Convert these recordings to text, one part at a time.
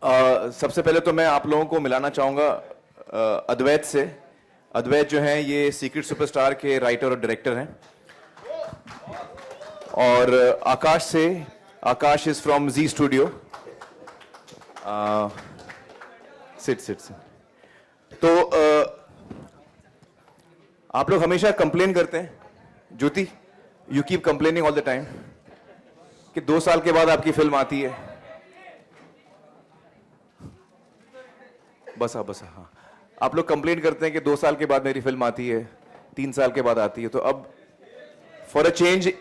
सबसे पहले तो मैं आप लोगों को मिलाना चाहूँगा अद्वैत से। अद्वैत जो हैं ये सीक्रेट सुपरस्टार के राइटर और डायरेक्टर हैं। और आकाश से, Akash is from Zee studio. Sit sit sit. तो आप लोग हमेशा कंप्लेन करते हैं, Jyoti you keep complaining all the time कि 2 साल के बाद आपकी फिल्म आती है। बस हाँ, आप लोग कंप्लेन करते हैं कि 2 साल के बाद मेरी फिल्म आती है, 3 साल के बाद आती है। तो अब for a change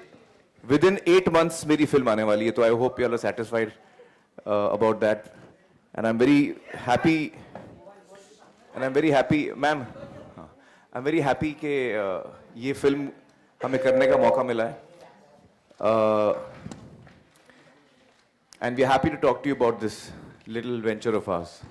within 8 months मेरी फिल्म आने वाली है। तो I hope you are satisfied about that and I am very happy ma'am. I am very happy कि ये फिल्म हमें करने का मौका मिला है and we are happy to talk to you about this little venture of ours.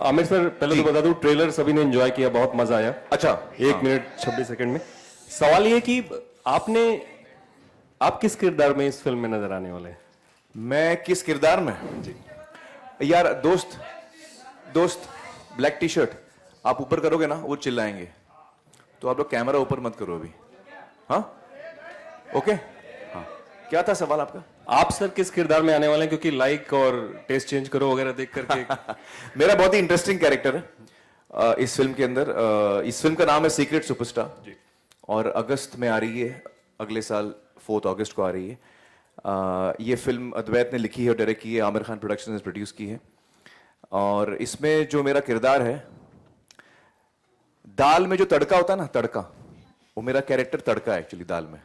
Aamir sir, पहले तो बता दूं, ट्रेलर सभी ने एंजॉय किया, बहुत मजा आया। अच्छा, 1 मिनट 26 सेकंड में। सवाल ये कि आप किस किरदार में इस फिल्म में नजर आने वाले हैं? मैं किस किरदार में? जी यार, दोस्त ब्लैक टी शर्ट आप ऊपर करोगे ना वो चिल्लाएंगे, तो आप लोग कैमरा ऊपर मत करो अभी। हाँ ओके। हाँ, क्या था सवाल आपका? आप सर किस किरदार में आने वाले हैं? क्योंकि लाइक और टेस्ट चेंज करो वगैरह देख करके मेरा बहुत ही इंटरेस्टिंग कैरेक्टर है इस फिल्म के अंदर। इस फिल्म का नाम है सीक्रेट सुपरस्टार और अगस्त में आ रही है, अगले साल 4 अगस्त को आ रही है। ये फिल्म अद्वैत ने लिखी है और डायरेक्ट की है, आमिर खान प्रोडक्शन ने प्रोड्यूस की है। और इसमें जो मेरा किरदार है, दाल में जो तड़का होता है ना, तड़का, वो मेरा कैरेक्टर तड़का है एक्चुअली दाल में।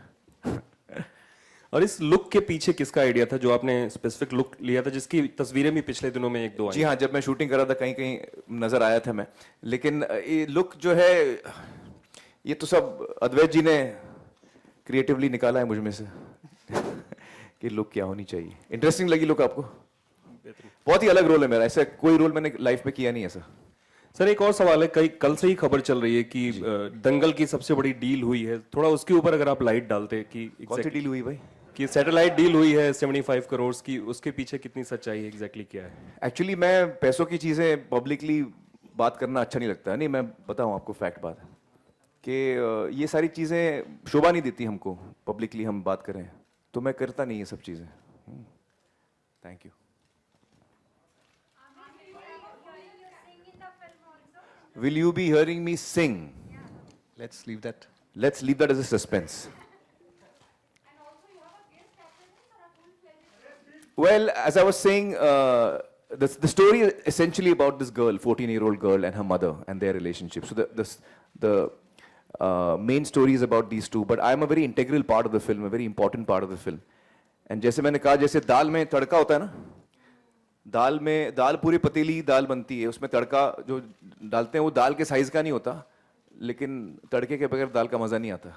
और इस लुक के पीछे किसका आइडिया था, जो आपने स्पेसिफिक लुक लिया था, जिसकी तस्वीरें भी पिछले दिनों में 1-2 आई? जी हाँ, जब मैं शूटिंग कर रहा था कहीं कहीं नजर आया था मैं, लेकिन ये लुक जो है ये तो सब अद्वैत जी ने क्रिएटिवली निकाला है मुझ में से कि लुक क्या होनी चाहिए। इंटरेस्टिंग लगी लुक आपको? बहुत ही अलग रोल है मेरा, ऐसा कोई रोल मैंने लाइफ में किया नहीं ऐसा। सर एक और सवाल है, कल से ही खबर चल रही है कि दंगल की सबसे बड़ी डील हुई है, थोड़ा उसके ऊपर अगर आप लाइट डालते कि कौन सी डील हुई भाई? कि सैटेलाइट डील हुई है 75 करोड़ की, उसके पीछे कितनी सच्चाई है, एग्जैक्टली क्या है? एक्चुअली मैं पैसों की चीजें पब्लिकली बात करना अच्छा नहीं लगता है। नहीं, मैं बताऊं आपको फैक्ट बात कि ये सारी चीजें शोभा नहीं देती हमको, पब्लिकली हम बात करें, तो मैं करता नहीं ये सब चीजें। Thank you. Will you be hearing me sing? Let's leave that. Let's leave that as a suspense. Well, as I was saying, the story is essentially about this girl, 14-year-old girl, and her mother and their relationship. So the main story is about these two, but I am a very integral part of the film, a very important part of the film. And जैसे मैंने कहा, जैसे दाल में तड़का होता है ना, दाल पूरी पतीली दाल बनती है, उसमें तड़का जो डालते हैं वो दाल के साइज का नहीं होता, लेकिन तड़के के बगैर दाल का मजा नहीं आता।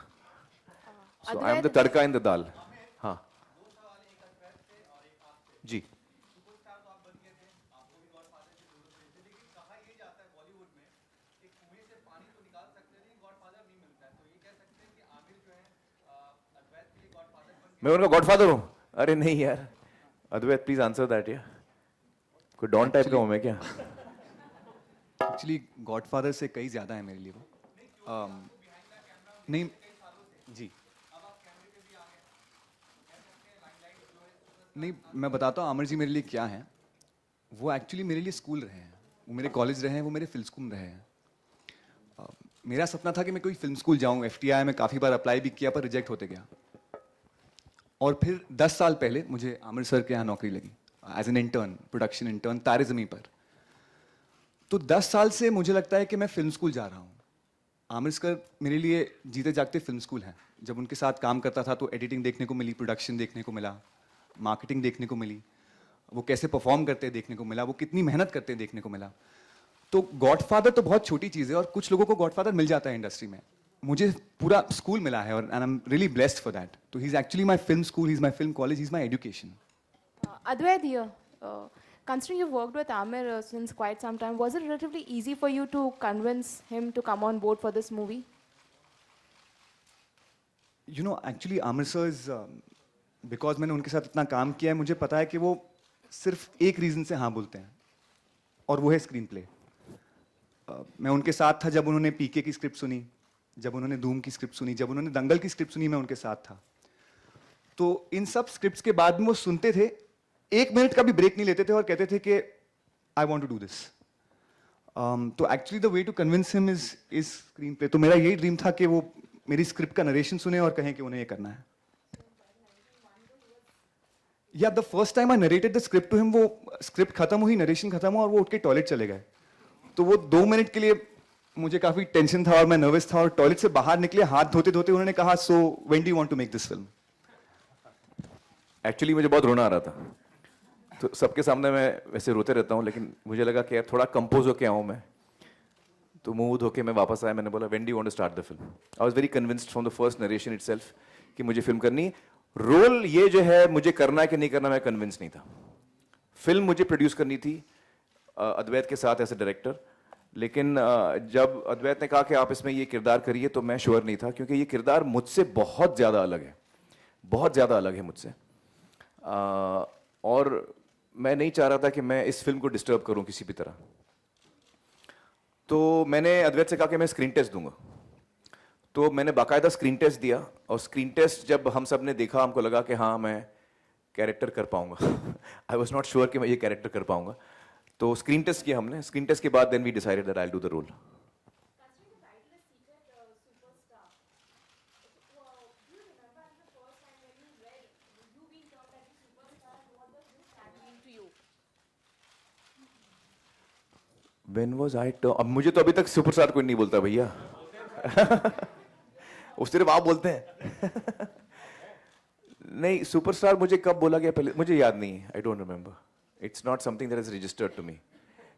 So I am the tadka in the dal. हाँ जी। मैं उनका गॉडफादर हूँ? अरे नहीं यार, अद्वैत प्लीज आंसर दैट। यार कोई डॉन टाइप का हूं मैं क्या? एक्चुअली गॉडफादर से कई ज़्यादा है मेरे लिए वो। नहीं जी, नहीं मैं बताता हूँ आमिर जी मेरे लिए क्या है। वो एक्चुअली मेरे लिए स्कूल रहे हैं, वो मेरे कॉलेज रहे हैं, वो मेरे फिल्म स्कूल रहे हैं। मेरा सपना था कि मैं कोई फिल्म स्कूल जाऊँ। FTI में काफ़ी बार अप्लाई भी किया पर रिजेक्ट होते गया। और फिर 10 साल पहले मुझे आमिर सर के यहाँ नौकरी लगी as an intern, production intern, Taare Zameen पर। तो 10 साल से मुझे लगता है कि मैं फिल्म स्कूल जा रहा हूँ। आमिर सर मेरे लिए जीते जागते फिल्म स्कूल हैं। जब उनके साथ काम करता था तो एडिटिंग देखने को मिली, प्रोडक्शन देखने को मिला, मार्केटिंग देखने को मिली, वो कैसे परफॉर्म करते हैं देखने को मिला, वो कितनी मेहनत करते हैं देखने को मिला। तो गॉडफादर तो बहुत छोटी चीज़ है और कुछ लोगों को गॉडफादर मिल जाता है इंडस्ट्री में, मुझे पूरा स्कूल मिला है और and I am really blessed for that. तो he is actually my film school, he is my film college, he is my education. Advait here, considering you've worked with Amir since quite some time, was it relatively easy for you to convince him to come on board for this movie? You know actually Aamir sir is because मैंने उनके साथ इतना काम किया है, मुझे पता है कि वो सिर्फ एक रीज़न से हाँ बोलते हैं और वो है स्क्रीन प्ले. मैं उनके साथ था जब उन्होंने पीके की स्क्रिप्ट सुनी, जब उन्होंने धूम की स्क्रिप्ट सुनी, जब उन्होंने दंगल की स्क्रिप्ट सुनी, मैं उनके साथ था. तो इन सब स्क्रिप्ट्स के बाद में वो सुनते थे, 1 मिनट का भी ब्रेक नहीं लेते थे और कहते थे कि I want to do this. तो actually the way to convince him is screenplay. तो मेरा यही ड्रीम था कि वो मेरी स्क्रिप्ट का नरेशन सुने और कहें कि उन्हें ये करना है. या the first time I narrated the script to him, वो स्क्रिप्ट खत्म हुई, नरेशन खत्म हुआ और वो उठ के टॉयलेट चले गए. तो वो 2 मिनट के लिए मुझे काफी टेंशन था और मैं नर्वस था और टॉयलेट से बाहर निकले, हाथ धोते धोते उन्होंने कहा, so when do you want to make this film. Actually मुझे बहुत रोना आ रहा था, तो सबके सामने मैं वैसे रोते रहता हूँ, लेकिन मुझे लगा कि यार थोड़ा कंपोज होके आऊँ मैं. तो मुंह धो के मैं वापस आया, मैंने बोला when do you want to start the film. I was very convinced from the first narration itself कि मुझे फिल्म करनी है. रोल ये जो है मुझे करना है कि नहीं करना, मैं कन्विंस नहीं था. फिल्म मुझे प्रोड्यूस करनी थी अद्वैत के साथ एज ए डायरेक्टर, लेकिन जब अद्वैत ने कहा कि आप इसमें ये किरदार करिए तो मैं श्योर नहीं था, क्योंकि ये किरदार मुझसे बहुत ज़्यादा अलग है, बहुत ज़्यादा अलग है मुझसे. और मैं नहीं चाह रहा था कि मैं इस फिल्म को डिस्टर्ब करूं किसी भी तरह. तो मैंने अद्वैत से कहा कि मैं स्क्रीन टेस्ट दूंगा. तो मैंने बाकायदा स्क्रीन टेस्ट दिया, और स्क्रीन टेस्ट जब हम सब ने देखा, हमको लगा कि हाँ मैं कैरेक्टर कर पाऊंगा. आई वॉज नॉट श्योर कि मैं ये कैरेक्टर कर पाऊंगा. तो स्क्रीन टेस्ट किया हमने. स्क्रीन टेस्ट के बाद then we decided that I will do the role. When was I अब मुझे तो अभी तक सुपरस्टार कोई नहीं बोलता भैया. वो सिर्फ आप बोलते हैं. नहीं, सुपरस्टार मुझे कब बोला गया पहले मुझे याद नहीं है. I don't remember. It's not something that is registered to me.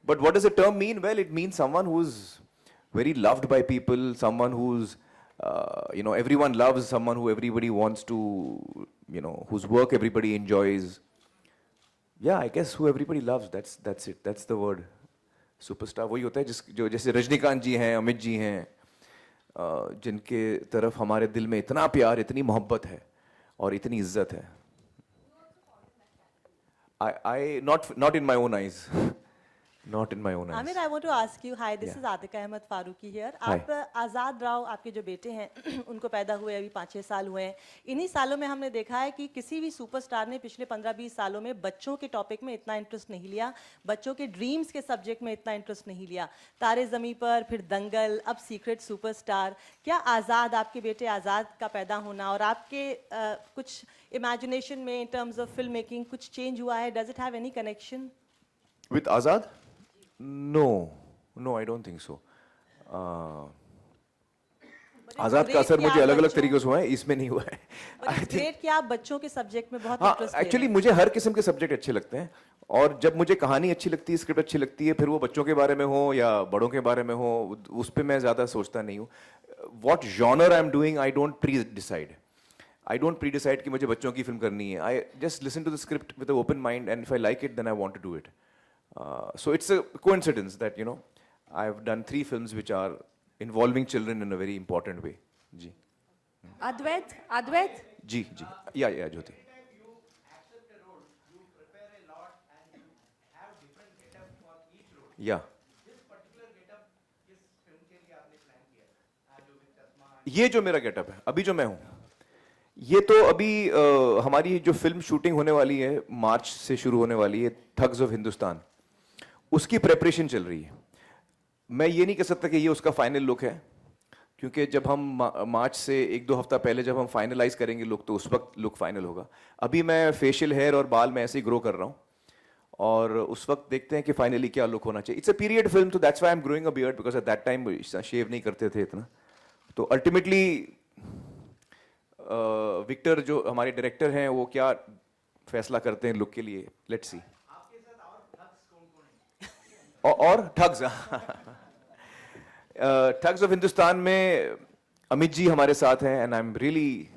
But what does the term mean? Well, it means someone who's very loved by people, someone who's everyone loves, someone who everybody wants to, whose work everybody enjoys. Yeah, I guess who everybody loves. That's it. That's the word. Superstar वही होता है जो जैसे रजनीकांत जी हैं, अमित जी हैं, जिनके तरफ हमारे दिल में इतना प्यार, इतनी मोहब्बत है और इतनी इज्जत है. I not in my own eyes. Not in my own eyes. Amir, I want to ask you, hi, this Yeah. is Atika Ahmed Faruqi here. Hi. आप आज़ाद राव, आपके जो बेटे हैं उनको पैदा हुए अभी 5-6 साल हुए हैं. इन्हीं सालों में हमने देखा है कि किसी भी सुपरस्टार ने पिछले 15-20 सालों में बच्चों के टॉपिक में इतना इंटरेस्ट नहीं लिया, बच्चों के ड्रीम्स के सब्जेक्ट में इतना इंटरेस्ट नहीं लिया. तारे ज़मीं पर, फिर दंगल, अब सीक्रेट सुपरस्टार. क्या आज़ाद, आपके बेटे आज़ाद का पैदा होना और आपके कुछ इमेजिनेशन में in terms of film making कुछ चेंज हुआ है? Does it have any connection With Azad? No, I don't think so. आजाद का असर मुझे अलग अलग तरीकों से हुआ है, इसमें नहीं हुआ है. ग्रेट कि आप बच्चों के सब्जेक्ट में बहुत हाँ, इंटरेस्ट एक्चुअली मुझे हर किस्म के सब्जेक्ट अच्छे लगते हैं, और जब मुझे कहानी अच्छी लगती है, स्क्रिप्ट अच्छी लगती है, फिर वो बच्चों के बारे में हो या बड़ों के बारे में हो, उस पर मैं ज़्यादा सोचता नहीं हूँ. What genre I am doing, I don't pre decide कि मुझे बच्चों की फिल्म करनी है. I just listen to the script with open mind, and if I like it then I want to do it. So it's a coincidence that I've done 3 films which are involving children in a very important way. जी. Advait? जी. Yeah, Jyoti. Yeah. ये जो मेरा getup है, अभी जो मैं हूँ, ये तो अभी हमारी जो फिल्म शूटिंग होने वाली है, मार्च से शुरू होने वाली है, ठग्स ऑफ हिंदुस्तान, उसकी प्रेपरेशन चल रही है. मैं ये नहीं कह सकता कि ये उसका फाइनल लुक है, क्योंकि जब हम मार्च से 1-2 हफ्ता पहले जब हम फाइनलाइज करेंगे लुक, तो उस वक्त लुक फाइनल होगा. अभी मैं फेशियल हेयर और बाल में ऐसे ही ग्रो कर रहा हूँ, और उस वक्त देखते हैं कि फाइनली क्या लुक होना चाहिए. इट्स अ पीरियड फिल्म, तो that's why I am growing a beard, because at that time shave नहीं करते थे इतना. तो अल्टीमेटली विक्टर जो हमारे डायरेक्टर हैं, वो क्या फैसला करते हैं लुक के लिए, लेट्स सी. और ठग्स ठग्स ऑफ हिंदुस्तान में अमित जी हमारे साथ हैं and I am really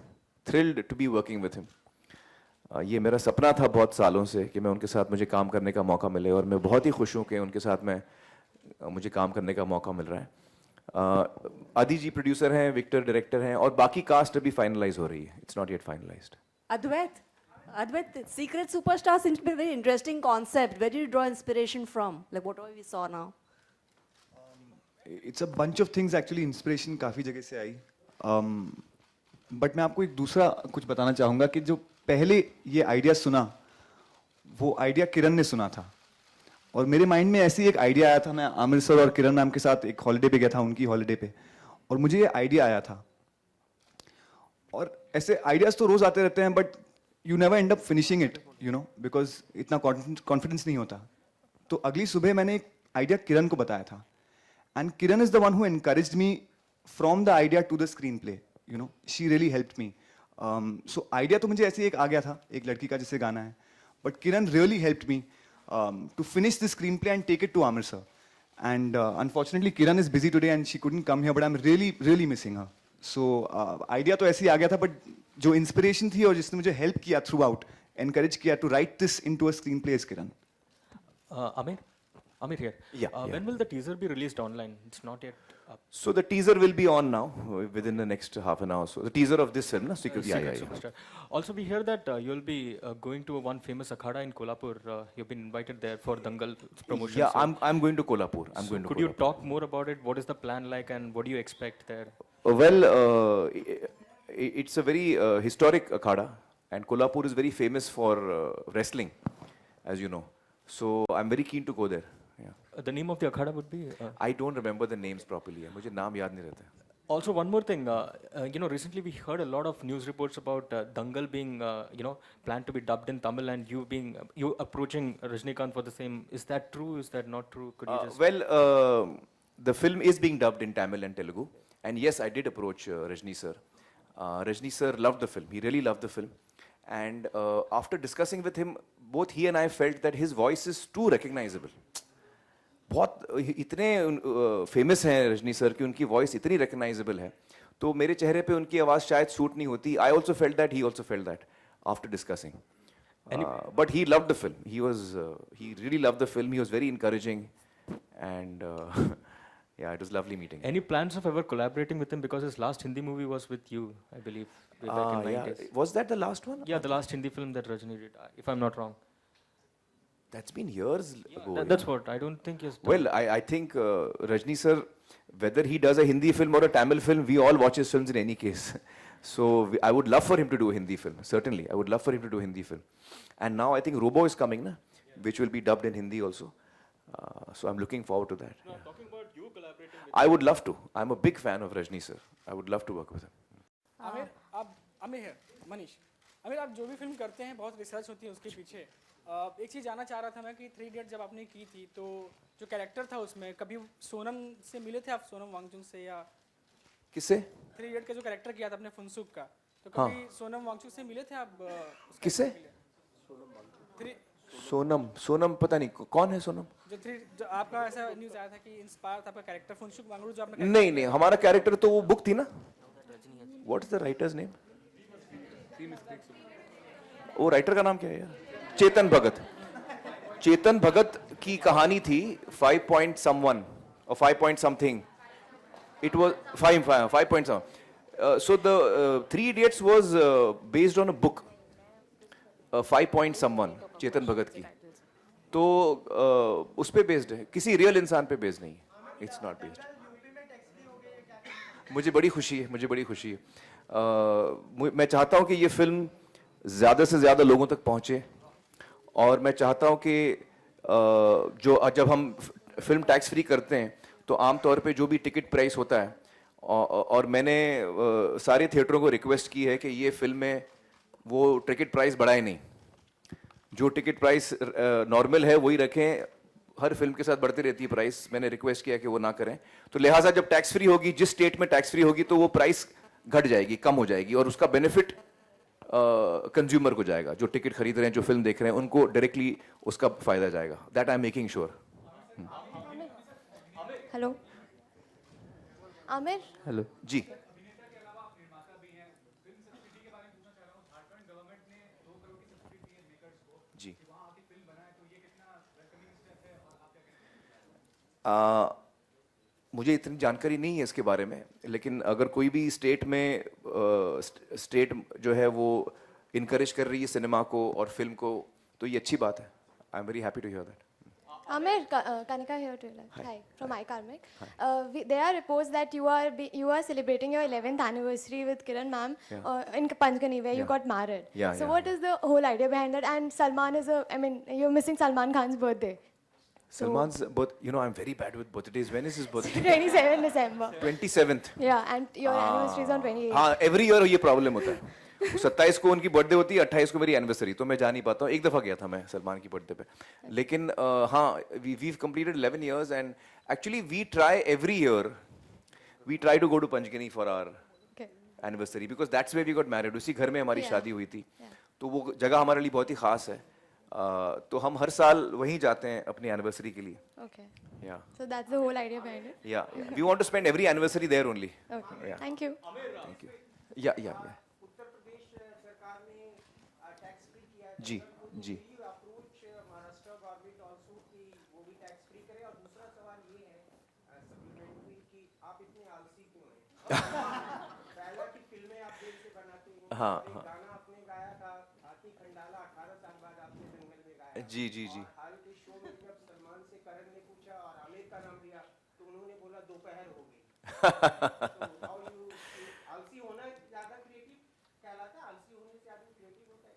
thrilled to be working with him. ये मेरा सपना था बहुत सालों से कि मैं उनके साथ मुझे काम करने का मौका मिले, और मैं बहुत ही खुश हूँ कि उनके साथ मुझे काम करने का मौका मिल रहा है। आदि जी प्रोड्यूसर हैं, विक्टर डायरेक्टर हैं, और बाकी कास्ट अभी फाइनलाइज हो रही है। It's not yet finalised. Advait, Secret Superstar seems to be a very interesting concept. Where did you draw inspiration from? Like whatever we saw now. It's a bunch of things actually, inspiration काफ़ी जगह से आई। But मैं आपको एक दूसरा कुछ बताना चाहूँगा कि जो पहले ये आइडिया सुना, वो आइडिया किरण ने सुना था, और मेरे माइंड में ऐसे ही एक आइडिया आया था। मैं आमिर सर और किरण मैम के साथ एक हॉलीडे पे गया था, उनकी हॉलीडे पे, और मुझे ये आइडिया आया था। और ऐसे आइडियाज तो रोज आते रहते हैं, but you never and up finishing it, you know, because इतना कॉन्फिडेंस नहीं होता। तो अगली सुबह मैंने एक आइडिया किरण को बताया था, and Kiran is the one who encouraged me from the idea to the screenplay, you know, she really helped me. So idea तो मुझे ऐसे ही एक आ गया था, एक लड़की का जिससे गाना है, but Kiran really helped me to finish the screenplay and take it to Aamir sir. And unfortunately Kiran is busy today and she couldn't come here, but I am really missing her. So idea तो ऐसे ही आ गया था, but जो inspiration थी और जिसने मुझे help किया थ्रू आउट, एनकरेज किया to write this into a screenplay, is Kiran. Amir here. Yeah, When will the teaser be released online? It's not yet up. So the teaser will be on now within the next half an hour. So the teaser of this film, na? Secret, Secret Superstar. Also, we hear that you'll be going to one famous akhada in Kolhapur. You've been invited there for Dangal promotion. Yeah, so I'm going to Kolhapur. I'm going to could you Kolhapur. talk more about it? What is the plan like, and what do you expect there? Well, it's a very historic akhada, and Kolhapur is very famous for wrestling, as you know. So I'm very keen to go there. Yeah. The name of the akhada would be. I don't remember the names properly. मुझे नाम याद नहीं रहता। Also, one more thing. Recently we heard a lot of news reports about Dangal being, planned to be dubbed in Tamil, and you approaching Rajnikant for the same. Is that true? Is that not true? Could you just? Well, the film is being dubbed in Tamil and Telugu, and yes, I did approach Rajni sir. Rajni sir loved the film. He really loved the film, and after discussing with him, both he and I felt that his voice is too recognizable. बहुत इतने famous हैं Rajni sir कि उनकी voice इतनी recognisable है, तो मेरे चेहरे पे उनकी आवाज़ शायद सूट नहीं होती। I also felt that, he also felt that after discussing, but he loved the film. He really loved the film. He was very encouraging, and yeah, it was lovely meeting. Any plans of ever collaborating with him, because his last Hindi movie was with you, I believe, way back in Yeah. 90s. Was that the last one? Yeah, the last Hindi film that Rajni did, if I'm not wrong. That's been years ago. That's what I don't think is. Well, I think Rajni sir, whether he does a Hindi film or a Tamil film, we all watch his films in any case. So I would love for him to do a Hindi film. Certainly, I would love for him to do a Hindi film. And now I think Robo is coming, na? Which will be dubbed in Hindi also. So I'm looking forward to that. No, talking about you collaborating with. I would love to. I'm a big fan of Rajni sir. I would love to work with him. Aamir है, मनीष। आमिर, आप जो भी film करते हैं बहुत research होती है उसके पीछे। एक चीज़ जानना चाह रहा था मैं कि 3 Idiot जब आपने की थी, तो जो कैरेक्टर था उसमें कभी सोनम से मिले थे आप, सोनम वांगचुक से, या किससे? 3 Idiot का जो कैरेक्टर किया था आपने फुनसुक का, तो कभी सोनम वांगचुक से मिले थे आप? किससे? सोनम पता नहीं कौन है सोनम। जो आपका ऐसा न्यूज़ आया था कि इंस्पायर था आपका कैरेक्टर फुनसुक वांगचुक जो आपने नहीं, हमारा कैरेक्टर तो वो बुक थी ना। What is the writer's name? वो राइटर का नाम क्या है यार? चेतन भगत। चेतन भगत की कहानी थी 5 point someone or 5 point something. It was 5 point some. So the 3 Idiots was based on a book, 5 point someone, Chetan Bhagat की। तो उस पे बेस्ड है, किसी रियल इंसान पे बेस्ड नहीं है। It's not based. मुझे बड़ी खुशी है। मैं चाहता हूँ कि ये फिल्म ज़्यादा से ज़्यादा लोगों तक पहुँचे, और मैं चाहता हूँ कि जब हम फिल्म टैक्स फ्री करते हैं तो आमतौर पे जो भी टिकट प्राइस होता है, और मैंने सारे थिएटरों को रिक्वेस्ट की है कि ये फिल्म में वो टिकट प्राइस बढ़ाए नहीं, जो टिकट प्राइस नॉर्मल है वही रखें। हर फिल्म के साथ बढ़ती रहती है प्राइस, मैंने रिक्वेस्ट किया कि वो ना करें। तो लिहाजा जब टैक्स फ्री होगी, जिस स्टेट में टैक्स फ्री होगी, तो वो प्राइस घट जाएगी, कम हो जाएगी, और उसका बेनिफिट कंज्यूमर को जाएगा। जो टिकट खरीद रहे हैं, जो फिल्म देख रहे हैं, उनको डायरेक्टली उसका फायदा जाएगा। That I am making sure. Hello. Amir, hello जी। मुझे इतनी जानकारी नहीं है इसके बारे में, लेकिन अगर कोई भी स्टेट में स्टेट जो है वो इनकरेज कर रही है सिनेमा को और फिल्म को, तो ये अच्छी बात है. I am very happy to hear that. Amir, Kanika here to hi from iKarmic. There are reports that you are celebrating your 11th anniversary with Kiran ma'am in Panchgani where you got married. So what is the whole idea behind that? And Salman is you're missing Salman Khan's birthday. Salman's birth, I'm very bad with birthdays. When is his birthday? 27 December. 27th. Yeah, and your anniversary is on 28th. हाँ, every year ये problem होता है. 27 को उनकी birthday होती है, 28 को मेरी एनिवर्सरी, तो मैं जा नहीं पाता हूँ. एक दफा गया था मैं सलमान की बर्थडे पे, लेकिन हाँ, we've completed 11 years and actually we try every year, we try to go to Panchgani for our anniversary because that's where we got married. उसी घर में हमारी शादी हुई थी, तो वो जगह हमारे लिए बहुत ही खास है. तो हम हर साल वहीं जाते हैं अपनी एनिवर्सरी के लिए. Okay. Yeah. So that's the whole idea behind it. Yeah. We want to spend every anniversary there only. Okay. Yeah. Thank you. Thank you. Yeah. जी. हाँ. जी.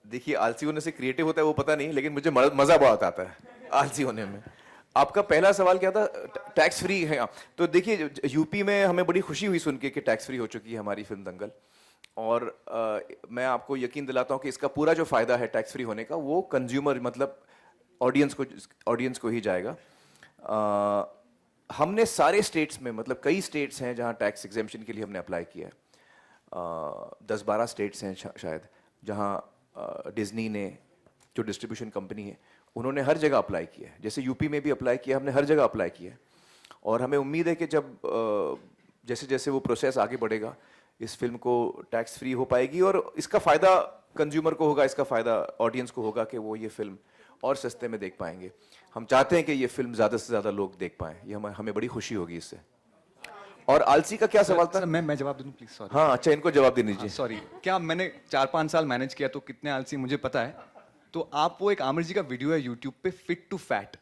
देखिए, आलसी होने से क्रिएटिव होता है वो पता नहीं, लेकिन मुझे मजा बहुत आता है आलसी होने में. आपका पहला सवाल क्या था? टैक्स फ्री है. तो देखिए, यूपी में हमें बड़ी खुशी हुई सुन के कि टैक्स फ्री हो चुकी है हमारी फिल्म दंगल, और मैं आपको यकीन दिलाता हूँ कि इसका पूरा जो फायदा है टैक्स फ्री होने का वो कंज्यूमर मतलब ऑडियंस को ही जाएगा. हमने सारे स्टेट्स में, मतलब कई स्टेट्स हैं जहाँ टैक्स एग्जेम्पशन के लिए हमने अप्लाई किया है. 10-12 स्टेट्स हैं शायद जहाँ डिज्नी ने, जो डिस्ट्रीब्यूशन कंपनी है, उन्होंने हर जगह अप्लाई किया है. जैसे यूपी में भी अप्लाई किया, हमने हर जगह अप्लाई किया है. और हमें उम्मीद है कि जब जैसे जैसे वो प्रोसेस आगे बढ़ेगा, इस फिल्म को टैक्स फ्री हो पाएगी और इसका फ़ायदा कंज्यूमर को होगा, इसका फ़ायदा ऑडियंस को होगा कि वो ये फिल्म और सस्ते में देख पाएंगे. हम चाहते हैं कि ये फिल्म ज़्यादा से ज़्यादा लोग देख पाएँ. ये हमें बड़ी खुशी होगी इससे. और आलसी का क्या सवाल था? मैं जवाब दे दूं प्लीज? सॉरी. हाँ, अच्छा, इनको जवाब दे दीजिए. सॉरी. क्या मैंने 4-5 साल मैनेज किया, तो कितने आलसी मुझे पता है. तो आप वो एक आमिर जी का वीडियो है यूट्यूब पे, फिट टू फैट,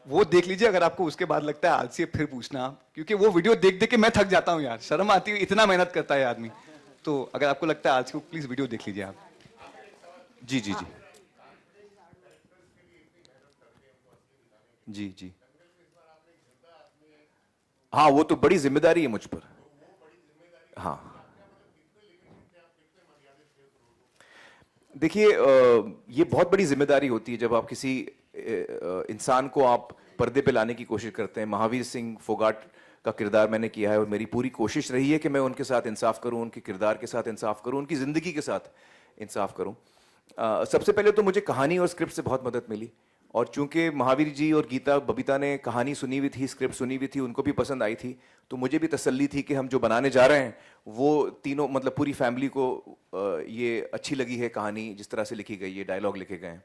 वो देख लीजिए. अगर आपको उसके बाद लगता है आलसी है, फिर पूछना आप, क्योंकि वो वीडियो देख देख के मैं थक जाता हूँ यार. शर्म आती है, इतना मेहनत करता है आदमी. तो अगर आपको लगता है आलसी को, प्लीज वीडियो देख लीजिए आप. जी. हाँ, वो तो बड़ी जिम्मेदारी है मुझ पर. हाँ, देखिए, ये बहुत बड़ी जिम्मेदारी होती है जब आप किसी इंसान को आप पर्दे पे लाने की कोशिश करते हैं. महावीर सिंह फोगाट का किरदार मैंने किया है और मेरी पूरी कोशिश रही है कि मैं उनके साथ इंसाफ करूं, उनके किरदार के साथ इंसाफ करूं, उनकी ज़िंदगी के साथ इंसाफ करूं. सबसे पहले तो मुझे कहानी और स्क्रिप्ट से बहुत मदद मिली, और चूंकि महावीर जी और गीता बबीता ने कहानी सुनी हुई थी, स्क्रिप्ट सुनी हुई थी, उनको भी पसंद आई थी, तो मुझे भी तसल्ली थी कि हम जो बनाने जा रहे हैं वो तीनों, मतलब पूरी फैमिली को ये अच्छी लगी है कहानी, जिस तरह से लिखी गई है, डायलॉग लिखे गए हैं.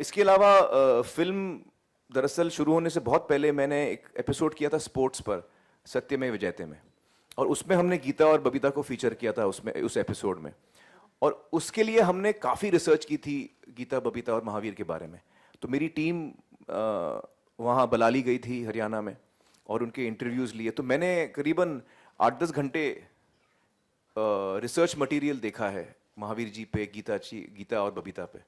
इसके अलावा फिल्म दरअसल शुरू होने से बहुत पहले मैंने एक एपिसोड किया था स्पोर्ट्स पर, सत्यमेव जयते में, और उसमें हमने गीता और बबीता को फीचर किया था उस एपिसोड में. और उसके लिए हमने काफ़ी रिसर्च की थी गीता, बबीता और महावीर के बारे में. तो मेरी टीम वहाँ बलाली गई थी हरियाणा में और उनके इंटरव्यूज़ लिए. तो मैंने करीबन 8-10 घंटे रिसर्च मटेरियल देखा है महावीर जी पे, गीता और बबीता पे.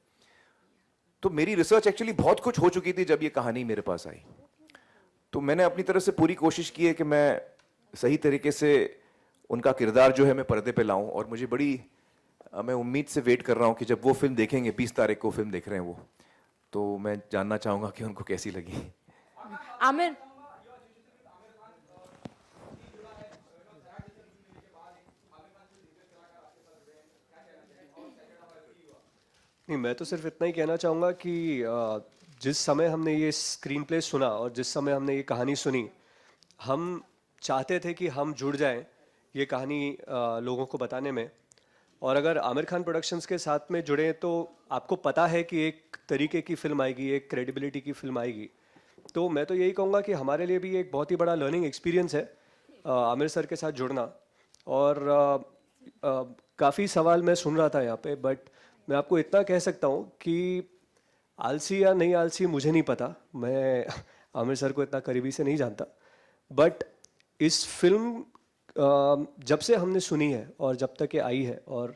तो मेरी रिसर्च एक्चुअली बहुत कुछ हो चुकी थी जब ये कहानी मेरे पास आई. तो मैंने अपनी तरफ से पूरी कोशिश की है कि मैं सही तरीके से उनका किरदार जो है मैं पर्दे पे लाऊं. और मुझे मैं उम्मीद से वेट कर रहा हूं कि जब वो फिल्म देखेंगे, 20 तारीख को फिल्म देख रहे हैं वो, तो मैं जानना चाहूंगा कि उनको कैसी लगी. Amir. नहीं, मैं तो सिर्फ इतना ही कहना चाहूँगा कि जिस समय हमने ये स्क्रीन प्ले सुना और जिस समय हमने ये कहानी सुनी, हम चाहते थे कि हम जुड़ जाएं ये कहानी लोगों को बताने में. और अगर आमिर खान प्रोडक्शंस के साथ में जुड़े तो आपको पता है कि एक तरीके की फिल्म आएगी, एक क्रेडिबिलिटी की फिल्म आएगी. तो मैं तो यही कहूँगा कि हमारे लिए भी एक बहुत ही बड़ा लर्निंग एक्सपीरियंस है आमिर सर के साथ जुड़ना। और काफ़ी सवाल मैं सुन रहा था यहाँ पे, बट मैं आपको इतना कह सकता हूँ कि आलसी या नहीं आलसी मुझे नहीं पता, मैं आमिर सर को इतना करीबी से नहीं जानता, बट इस फिल्म जब से हमने सुनी है और जब तक ये आई है और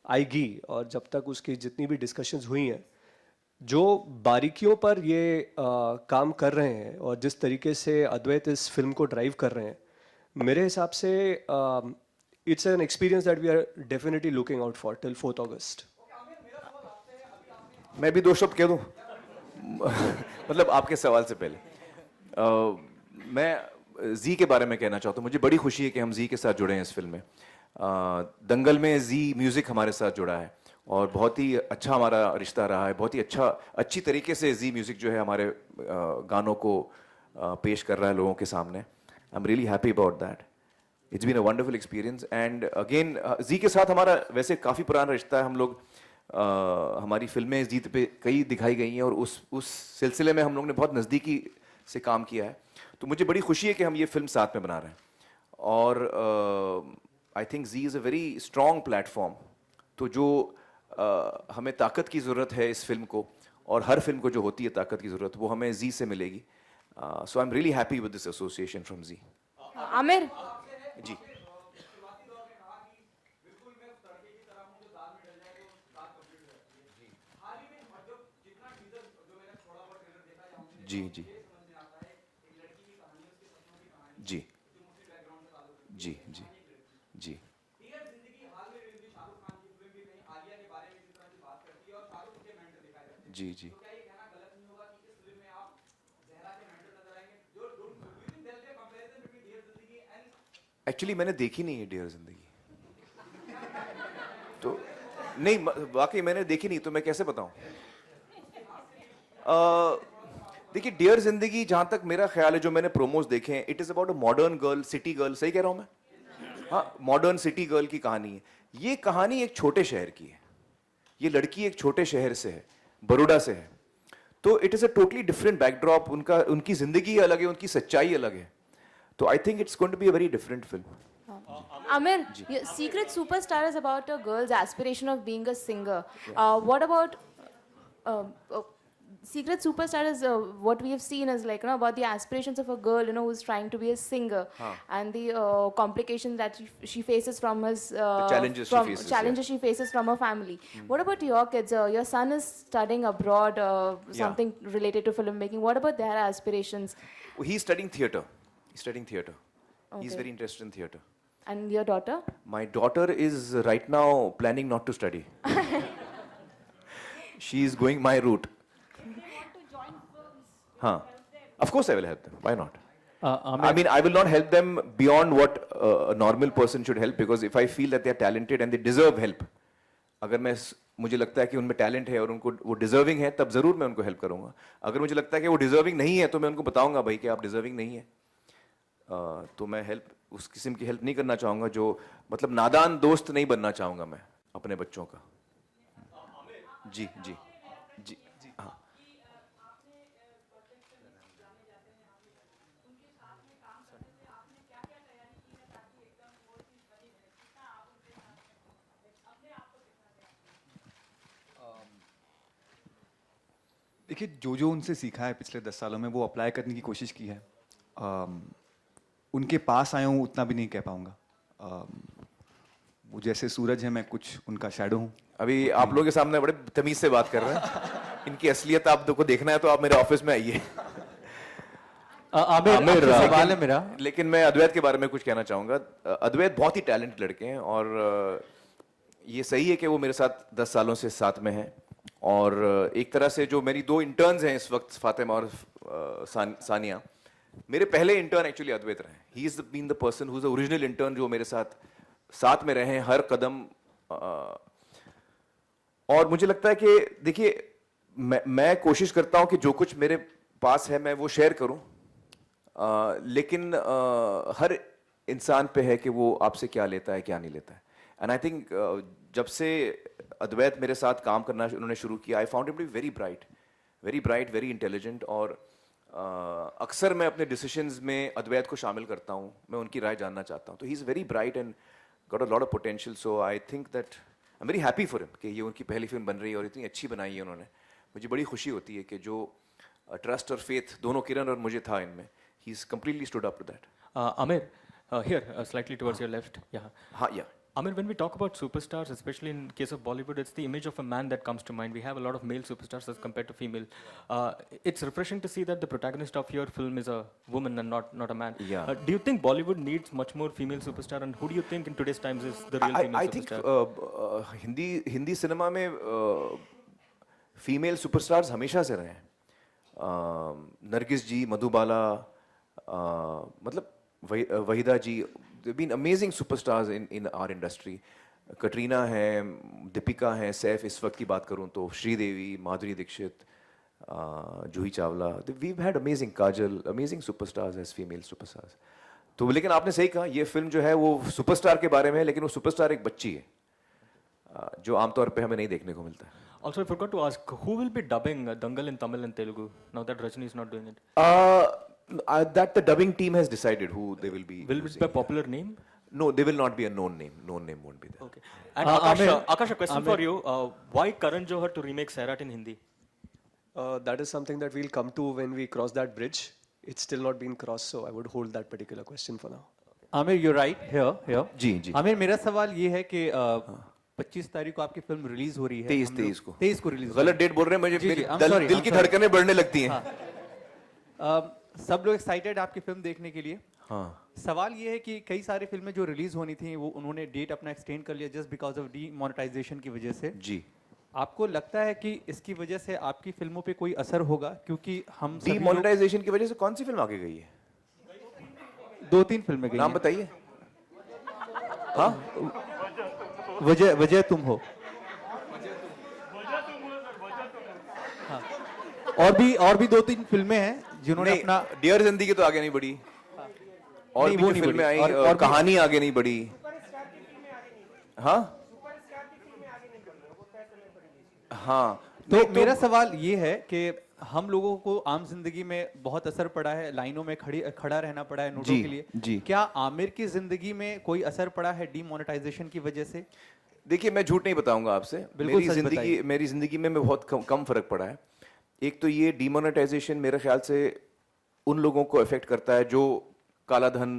आएगी और जब तक उसकी जितनी भी डिस्कशंस हुई हैं, जो बारीकियों पर ये काम कर रहे हैं और जिस तरीके से अद्वैत इस फिल्म को ड्राइव कर रहे हैं, मेरे हिसाब से it's an experience that we are definitely looking out for till 4th August. मैं भी 2 शब्द कह दूं मतलब आपके सवाल से पहले मैं जी के बारे में कहना चाहता हूँ। मुझे बड़ी खुशी है कि हम जी के साथ जुड़े हैं इस फिल्म में। दंगल में जी म्यूज़िक हमारे साथ जुड़ा है और बहुत ही अच्छा हमारा रिश्ता रहा है। बहुत ही अच्छी तरीके से जी म्यूज़िक जो है हमारे गानों को पेश कर रहा है लोगों के सामने। I am really happy about that. It's been a wonderful experience and again Zee के साथ हमारा वैसे काफ़ी पुराना रिश्ता है। हम लोग हमारी फिल्में जीत पे कई दिखाई गई हैं और उस सिलसिले में हम लोग ने बहुत नज़दीकी से काम किया है। तो मुझे बड़ी खुशी है कि हम ये फिल्म साथ में बना रहे हैं और I think Zee is a very strong platform. तो जो हमें ताकत की ज़रूरत है इस फिल्म को, और हर फिल्म को जो होती है ताकत की ज़रूरत, वो हमें जी से मिलेगी। So I am really happy with this association from Zee. Aamir, जी जी जी जी जी जी जी जी जी एक्चुअली मैंने देखी नहीं है डियर जिंदगी, तो नहीं वाकई मैंने देखी नहीं, तो मैं कैसे बताऊं। देखिए डियर जिंदगी जहां तक मेरा ख्याल है, जो मैंने प्रोमोज देखे हैं, it is about a modern girl, city girl. सही कह रहा हूं मैं? हाँ, मॉडर्न सिटी गर्ल की कहानी है। ये कहानी एक छोटे शहर की है। ये लड़की एक छोटे शहर से है, बड़ौदा से है। तो it is a totally different backdrop. उनकी जिंदगी अलग है, उनकी सच्चाई अलग है। तो I think it's going to be a very different film. Amir, Secret Superstar is about a girl's aspiration of being a singer. What about Secret Superstar is what we have seen is like, about the aspirations of a girl, who's trying to be a singer, and the complications that she faces from his challenges she faces, challenges she faces from her family. What about your kids? Your son is studying abroad, something related to filmmaking. What about their aspirations? He's studying theatre. He's very interested in theatre. And your daughter? My daughter is right now planning not to study. She is going my route. Huh. Of course I will help them. Why not? I mean, I will not help them beyond what a normal person should help, because if I feel that they are talented and they deserve help, अगर मुझे लगता है कि उनमें talent है और उनको वो डिजर्विंग है, तब जरूर मैं उनको हेल्प करूंगा। अगर मुझे लगता है कि वो डिजर्विंग नहीं है, तो मैं उनको बताऊंगा भाई कि आप डिजर्विंग नहीं है। तो मैं हेल्प उस किस्म की हेल्प नहीं करना चाहूँगा, जो मतलब नादान दोस्त नहीं बनना चाहूँगा मैं अपने बच्चों का। जी जी जी जी हाँ। देखिए, जो उनसे सीखा है पिछले 10 सालों में, वो अप्लाई करने की कोशिश की है। उनके पास आया हूँ उतना भी नहीं कह पाऊँगा। वो जैसे सूरज है, मैं कुछ उनका शैडो हूँ। अभी आप लोगों के सामने बड़े तमीज से बात कर रहे हैं। इनकी असलियत आपको देखना है तो आप मेरे ऑफिस में आइए। आमिर, सवाल है मेरा। लेकिन मैं अद्वैत के बारे में कुछ कहना चाहूँगा। अद्वैत बहुत ही टैलेंट लड़के हैं और ये सही है कि वो मेरे साथ 10 सालों से साथ में हैं। और एक तरह से जो मेरी 2 इंटर्न्स हैं इस वक्त, फातिमा और सानिया, मेरे पहले इंटर्न एक्चुअली अद्वैत रहे हैं। He is been the person who is the original intern, जो मेरे साथ में रहे हैं हर कदम। और मुझे लगता है कि देखिए, मैं कोशिश करता हूं कि जो कुछ मेरे पास है मैं वो शेयर करूं, लेकिन हर इंसान पे है कि वो आपसे क्या लेता है क्या नहीं लेता है। एंड आई थिंक जब से अद्वैत मेरे साथ काम करना उन्होंने शुरू किया, I found him to be very bright, very intelligent. और अक्सर मैं अपने डिसीजंस में अद्वैत को शामिल करता हूँ, मैं उनकी राय जानना चाहता हूँ. तो he is very bright and got a lot of potential. So I think that I am very happy for him कि ये उनकी पहली फिल्म बन रही है और इतनी अच्छी बनाई है उन्होंने. मुझे बड़ी खुशी होती है कि जो ट्रस्ट और फेथ दोनों किरण और मुझे था इनमें, he is completely stood up to that. Amir, here, slightly towards your left. Yeah. हाँ, या Amir, when we talk about superstars, especially in case of Bollywood, it's the image of a man that comes to mind. We have a lot of male superstars as compared to female. It's refreshing to see that the protagonist of your film is a woman and not a man. Yeah. Do you think Bollywood needs much more female superstar, and who do you think in today's times is the real female I think superstar? Hindi cinema में female superstars हमेशा से रहे हैं. नरगिस जी, मधुबाला, मतलब वहीदा जी, they've been amazing superstars in our industry. Katrina है, दीपिका है, सैफ, इस वक्त की बात करूं तो Sridevi, Madhuri Dixit, Juhi Chawla. We've had amazing Kajal, amazing superstars as female superstars. तो लेकिन आपने सही कहा, ये फिल्म जो है वो सुपरस्टार के बारे में है, लेकिन वो सुपरस्टार एक बच्ची है, जो आमतौर पे हमें नहीं देखने को मिलता है. Also, I forgot to ask, who will be dubbing Dangal in Tamil and Telugu now that Rajni is not doing it? That the dubbing team has decided who they will be. Will it be a popular name? No, they will not be a known name. Known name won't be there. Okay. And Akash, a question for you. Why Karan Johar to remake Sairat in Hindi? That is something that we'll come to when we cross that bridge. It's still not been crossed, so I would hold that particular question for now. Aamir, you're right. Here. जी जी. आमिर, मेरा सवाल ये है कि 25 तारीख को आपकी film release हो रही है. 23 को. 23 को रिलीज. गलत डेट बोल रहे हैं, मुझे जी, मेरी I'm दिल की धड़कनें बढ़ने लगती हैं. सब लोग एक्साइटेड आपकी फिल्म देखने के लिए. हाँ. सवाल ये है कि कई सारी फिल्में जो रिलीज होनी थी वो उन्होंने डेट अपना एक्सटेंड कर लिया जस्ट बिकॉज ऑफ डीमोनेटाइजेशन की वजह से. जी. आपको लगता है कि इसकी वजह से आपकी फिल्मों पे कोई असर होगा? क्योंकि हम सभी लोग डीमोनेटाइजेशन की वजह से कौन सी फिल्म आगे गई है? 2-3 फिल्में गई नाम हैं. बताइए. हाँ. वजह तुम हो. हाँ. और भी 2-3 फिल्में हैं जिन्होंने अपना डियर जिंदगी तो आगे नहीं बढ़ी. और नहीं, भी वो जो नहीं फिल्में बढ़ी. आई और कहानी आगे नहीं बढ़ी. हाँ. हाँ. तो मेरा सवाल ये है कि हम लोगों को आम जिंदगी में बहुत असर पड़ा है, लाइनों में खड़ा रहना पड़ा है नोटों जी, के लिए. जी. क्या आमिर की जिंदगी में कोई असर पड़ा है डीमोनेटाइजेशन की वजह से? देखिए, मैं झूठ नहीं बताऊंगा आपसे. बिल्कुल सच बताइए. मेरी जिंदगी में बहुत कम फर्क पड़ा है. एक तो ये डीमोनेटाइजेशन मेरे ख्याल से उन लोगों को अफेक्ट करता है जो काला धन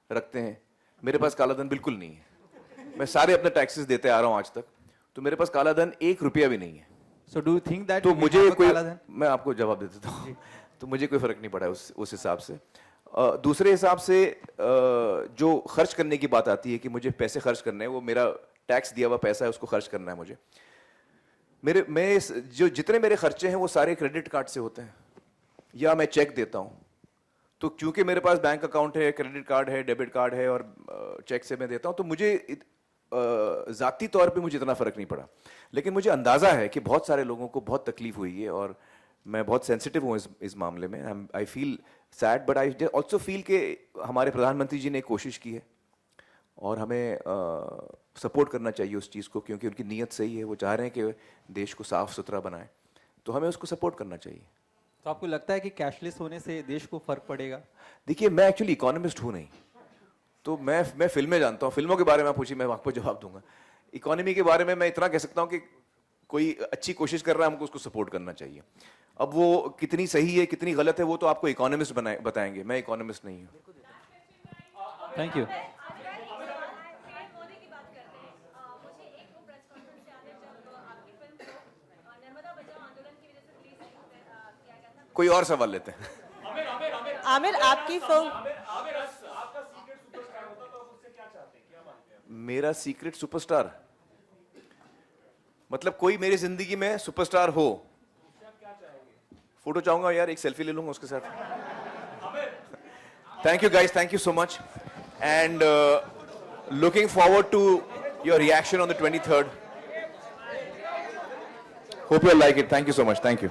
रखते हैं. मेरे पास काला धन बिल्कुल नहीं है. मैं सारे अपने टैक्सेस देते आ रहा हूँ आज तक, तो मेरे पास काला धन 1 रुपया भी नहीं है. So do you think that तो we मुझे have a कोई, काला धन? मैं आपको जवाब दे देता हूँ. तो मुझे कोई फर्क नहीं पड़ा है उस हिसाब से. दूसरे हिसाब से जो खर्च करने की बात आती है कि मुझे पैसे खर्च करने हैं, वो मेरा टैक्स दिया हुआ पैसा है, उसको खर्च करना है मुझे. जो जितने मेरे खर्चे हैं वो सारे क्रेडिट कार्ड से होते हैं या मैं चेक देता हूँ. तो क्योंकि मेरे पास बैंक अकाउंट है, क्रेडिट कार्ड है, डेबिट कार्ड है और चेक से मैं देता हूँ, तो मुझे ज़ाती तौर पे मुझे इतना फ़र्क नहीं पड़ा. लेकिन मुझे अंदाज़ा है कि बहुत सारे लोगों को बहुत तकलीफ हुई है और मैं बहुत सेंसिटिव हूँ इस मामले में. I feel sad but I also feel कि हमारे प्रधानमंत्री जी ने कोशिश की है और हमें सपोर्ट करना चाहिए उस चीज़ को, क्योंकि उनकी नीयत सही है. वो चाह रहे हैं कि देश को साफ़ सुथरा बनाएं, तो हमें उसको सपोर्ट करना चाहिए. तो आपको लगता है कि कैशलेस होने से देश को फर्क पड़ेगा? देखिए, मैं एक्चुअली इकोनॉमिस्ट हूँ नहीं, तो मैं फिल्में जानता हूँ. फिल्मों के बारे में आप पूछिए, मैं आपको जवाब दूंगा. इकोनॉमी के बारे में मैं इतना कह सकता हूँ कि कोई अच्छी कोशिश कर रहा है, हमको उसको सपोर्ट करना चाहिए. अब वो कितनी सही है कितनी गलत है वो तो आपको इकोनॉमिस्ट बताएंगे. मैं इकोनॉमिस्ट नहीं हूँ. Thank you. कोई और सवाल लेते हैं. आमिर, आपकी फिल्म, मेरा सीक्रेट सुपरस्टार मतलब कोई मेरी जिंदगी में सुपरस्टार हो. फोटो चाहूंगा यार, एक सेल्फी ले लूंगा उसके साथ. Thank you guys, thank you so much and looking forward to your reaction on the 23rd. Hope you like it. Thank you so much. Thank you.